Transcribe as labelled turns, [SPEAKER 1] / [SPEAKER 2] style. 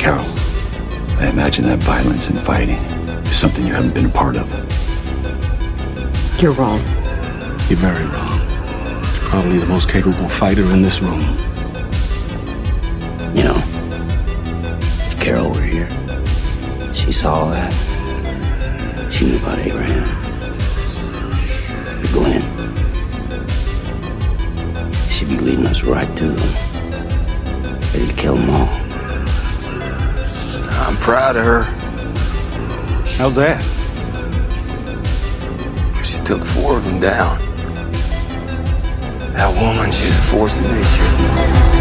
[SPEAKER 1] Carol, I imagine that violence and fighting is something you haven't been a part of.
[SPEAKER 2] You're wrong.
[SPEAKER 3] You're very wrong. He's probably the most capable fighter in this room.
[SPEAKER 4] You know, if Carol were here, she saw that. She knew about Abraham. Glenn. She'd be leading us right to them. Ready to kill them all.
[SPEAKER 5] I'm proud of her.
[SPEAKER 3] How's that?
[SPEAKER 5] She took 4 of them down. That woman, she's a force of nature.